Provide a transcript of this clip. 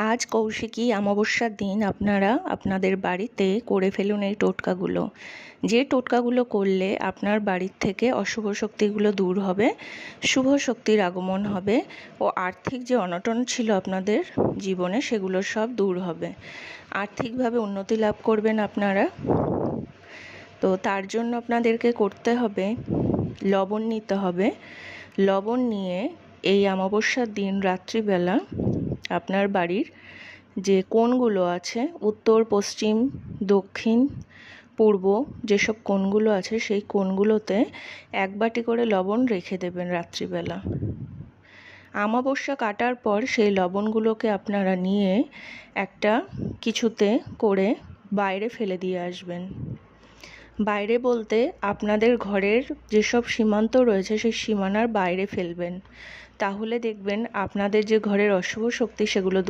আজ কৌশিকী অমাবস্যার দিন আপনারা আপনাদের বাড়িতে করে ফেলুন এই টোটকাগুলো। যে টোটকাগুলো করলে আপনার বাড়ির থেকে অশুভ শক্তিগুলো দূর হবে, শুভ শক্তির আগমন হবে ও আর্থিক যে অনটন ছিল আপনাদের জীবনে সেগুলো সব দূর হবে, আর্থিকভাবে উন্নতি লাভ করবেন আপনারা। তো তার জন্য আপনাদেরকে করতে হবে, লবণ নিতে হবে। লবণ নিয়ে এই অমাবস্যার দিন রাত্রিবেলা আপনার বাড়ির যে কোণগুলো আছে, উত্তর, পশ্চিম, দক্ষিণ, পূর্ব যেসব কোণগুলো আছে সেই কোণগুলোতে 1 বাটি করে লবণ রেখে দেবেন রাত্রিবেলা। অমাবস্যা কাটার পর সেই লবণগুলোকে আপনারা নিয়ে একটা কিছুতে করে বাইরে ফেলে দিয়ে আসবেন। বাইরে বলতে আপনাদের ঘরের যেসব সীমান্ত রয়েছে সেই সীমানার বাইরে ফেলবেন। তাহলে দেখবেন আপনাদের যে ঘরের অশুভ শক্তি সেগুলো দূর